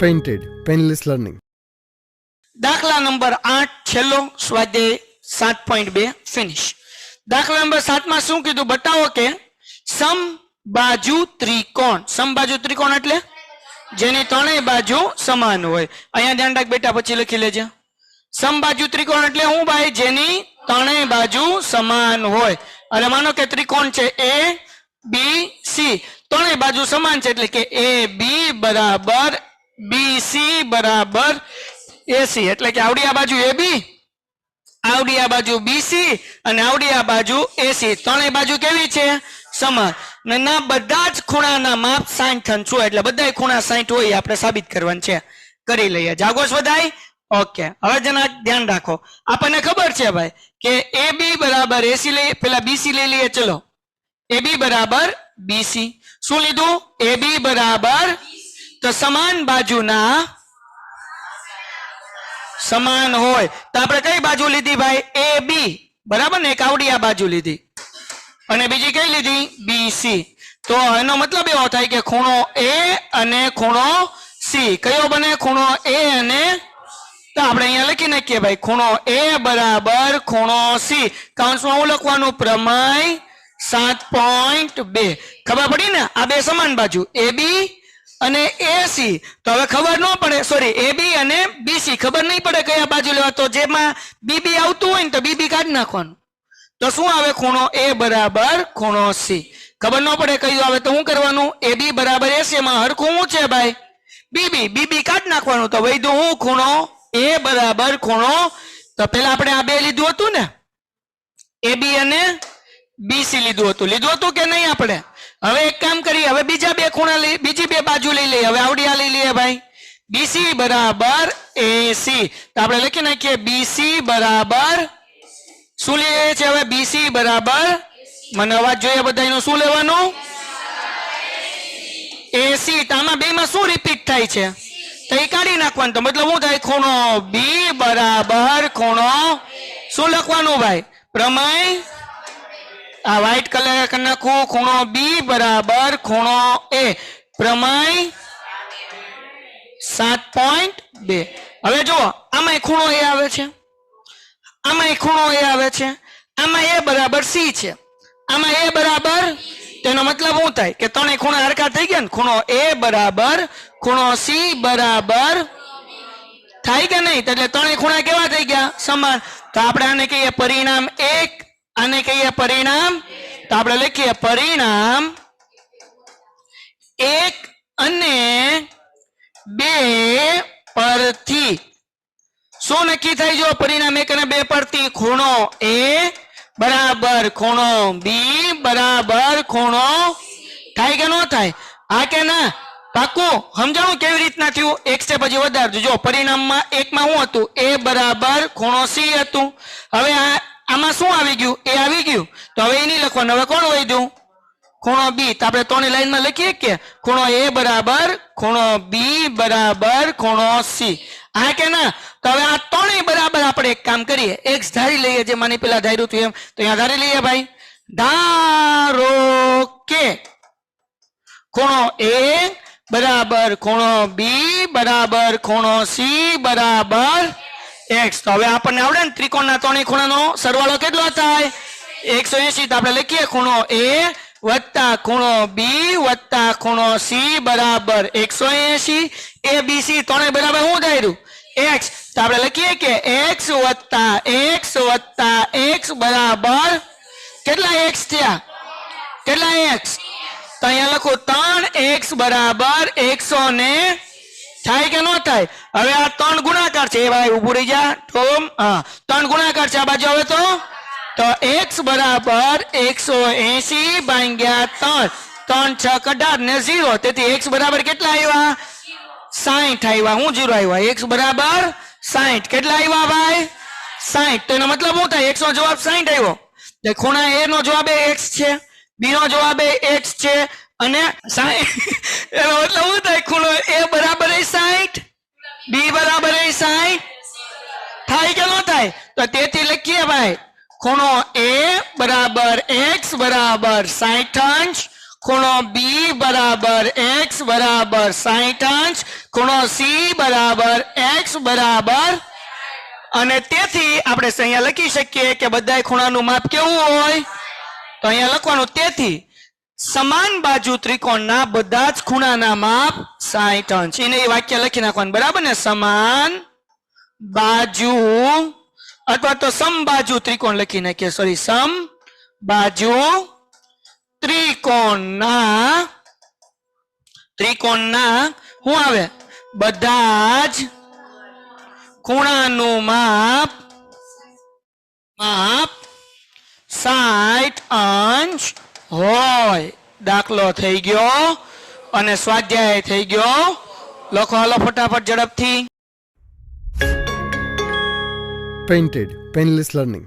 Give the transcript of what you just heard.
painted, painless learning. દાખલા number 8 છેલ્લો સ્વાધ્યાય 7.2 ફિનિશ. દાખલા નંબર 7 માં શું કીધું બતાવો કે સમબાજુ ત્રિકોણ. સમબાજુ ત્રિકોણ એટલે જેની ત્રણેય બાજુ સમાન હોય. અહીંયા ધ્યાન રાખ બેટા, પછી લખી લેજે. સમબાજુ ત્રિકોણ એટલે હું ભાઈ? જેની ત્રણેય બાજુ સમાન હોય. અને માનો કે ત્રિકોણ છે એ બી સી, ત્રણેય બાજુ સમાન છે એટલે કે એ બી બરાબર બી સી બરાબર એસી. એટલે કે આવડી આ બાજુ એ બી, આવડી આ બાજુ બીસી અને આવડી આ બાજુ એસી. ત્રણેય બાજુ કેવી છે? સમાન. ના બધા જ ખૂણાના માપ 60 અંશ હોય એટલે બધા ખૂણા 60 હોય આપણે સાબિત કરવાનું છે. કરી લઈએ. જાગોશ બધાય? ઓકે. હવે જરા ધ્યાન રાખો. આપણને ખબર છે ભાઈ કે એ બી બરાબર એસી લઈએ, પેલા બીસી લઈ લઈએ. ચલો, એ બી બરાબર બીસી. શું લીધું? એ બી બરાબર, તો સમાન બાજુના સમાન હોય તો આપણે કઈ બાજુ લીધી ભાઈ? એ બી બરાબર ને. એક આવડી આ બાજુ લીધી અને બીજી કઈ લીધી? બીસી. તો એનો મતલબ એવો થાય કે ખૂણો એ અને ખૂણો સી કયો બને? ખૂણો એ અને, તો આપણે અહીંયા લખી નાખીએ ભાઈ ખૂણો એ બરાબર ખૂણો સી. કૌંસમાં હું લખવાનું? પ્રમેય 7.2. ખબર પડી ને? આ બે સમાન બાજુ એ બી અને એસી. તો હવે ખબર ન પડે, સોરી, એ બી અને બીસી ખબર નહીં પડે કયા બાજુ લેવા. તો જેમાં બીબી આવતું હોય ને તો બીબી કાઢી નાખવાનું. તો શું આવે? ખૂણો એ બરાબર ખૂણો સી. ખબર ન પડે કયું આવે તો શું કરવાનું? એ બી બરાબર એસી. એમાં હરખું શું છે ભાઈ? બીબી. બીબી કાઢી નાખવાનું. તો વૈધું હું? ખૂણો એ બરાબર ખૂણો, તો પેલા આપણે આ બે લીધું હતું ને, એ બી અને બીસી લીધું હતું. લીધું હતું કે નહીં આપણે? હવે એક કામ કરીએ, હવે બીજા બે ખૂણા લઈ, બીજી બે બાજુ લઈ લઈએ. હવે આવડી આ લઈ લઈએ ભાઈ, બીસી બરાબર એસી. તો આપણે લખી નાખીએ બીસી બરાબર, શું લઈએ છે હવે? બીસી બરાબર, મને અવાજ જોઈએ બધાનો, શું લેવાનું? એસી. તો આમાં બે માં શું રિપીટ થાય છે? તો એ કાઢી નાખવાનું. તો મતલબ શું થાય? ખૂણો બી બરાબર ખૂણો, શું લખવાનું ભાઈ? પ્રમેય, આ વ્હાઈટ કલર કરી નાખું. ખૂણો બી બરાબર ખૂણો એ, પ્રમેય 7.2. હવે જુઓ, આમાં ખૂણો એ આવે છે, આમાં ખૂણો એ આવે છે, આમાં એ બરાબર સી છે, આમાં એ બરાબર, તેનો મતલબ શું થાય કે ત્રણેય ખૂણા હરખા થઈ ગયા ને. ખૂણો એ બરાબર ખૂણો સી બરાબર થાય કે નહીં? એટલે ત્રણેય ખૂણા કેવા થઈ ગયા? સમાન. તો આપણે આને કહીએ પરિણામ 1, આને કહીએ પરિણામ. તો આપણે લખીએ પરિણામ 1 અને 2 પરથી શું નક્કી થાય? જો પરિણામ 1 અને 2 પરથી ખૂણો એ બરાબર ખૂણો બી બરાબર ખૂણો થાય કે ન થાય? હા કે ના? પાકું સમજાણું કેવી રીતના થયું? એક સ્ટેપ હજી વધારજો. જો પરિણામમાં 1 માં શું હતું? એ બરાબર ખૂણો સી હતું. હવે આમાં શું આવી ગયું? એ આવી ગયું. તો હવે એ નહીં લખવાનું. હવે કોણ વધ્યું? ખૂણો બી. તો આપણે ત્રણેય લાઈનમાં લખીએ કે ખૂણો એ બરાબર ખૂણો બી બરાબર ખૂણો સી. હા કે ના? તો હવે આ ત્રણેય બરાબર આપણે એક કામ કરીએ, એક્સ ધારી લઈએ, જે માની પેલા ધાર્યું હતું એમ. તો અહીંયા ધારી લઈએ ભાઈ. ધારો કે ખૂણો એ બરાબર ખૂણો બી બરાબર ખૂણો સી બરાબર એક્સ. તો હવે આપણને આવડે ને ત્રિકોણના ત્રણેય ખૂણાનો સરવાળો કેટલો થાય? 180. તો આપણે લખીએ ખૂણો એ વત્તા ખૂણો બી વત્તા ખૂણો સી બરાબર 180. એ બી સી ત્રણેય બરાબર શું ધાર્યું? એક્સ. તો આપણે લખીએ કે એક્સ વત્તા એક્સ વત્તા એક્સ બરાબર કેટલા એક્સ થયા? કેટલા એક્સ? તો અહીંયા લખો 3x બરાબર 100 ને થાય કે ન થાય? હવે આ 3 ગુણાકાર છે. એ ભાઈ ઉભું રહી જા. હા, 3 ગુણાકાર છે આ બાજુ. હવે તો x બરાબર 180 ભાગ્યા 3, 3 6 18 ને 0. તેથી x બરાબર કેટલા આવ્યા? 60 આવ્યા. હું 0 આવ્યા? x બરાબર 60. કેટલા આવ્યા ભાઈ? 60. તો એનો મતલબ શું થાય? x નો જવાબ 60 આવ્યો. ખૂણા a નો જવાબ x છે, બી નો જવાબ x છે અને 60. એનો મતલબ શું થાય? ખૂણો a બરાબર 60, બી બરાબર 60 થાય કે ન થાય? તો તેથી લખીએ ભાઈ ખૂણો a બરાબર x બરાબર 60 અંશ, ખૂણો બી બરાબર x બરાબર 60 અંશ, ખૂણો સી બરાબર એક્સ બરાબર, અને તેથી આપણે અહીંયા લખી શકીએ કે બધા ખૂણાનું માપ કેવું હોય, તો અહીંયા લખવાનું તેથી સમાન બાજુ ત્રિકોણના બધા જ ખૂણાના માપ 60 અંશ. એને એ વાક્ય લખી નાખવાનું, બરાબર ને? સમાન બાજુ અથવા તો સમબાજુ ત્રિકોણ લખી નાખીએ, સોરી, સમબાજુ ત્રિકોણના શું આવે, બધા જ ખૂણાનું માપ 60 અંશ હોય. દાખલો થઈ ગયો અને સ્વાધ્યાય થઈ ગયો. લખો હાલો ફટાફટ ઝડપથી. Painted, Painless Learning.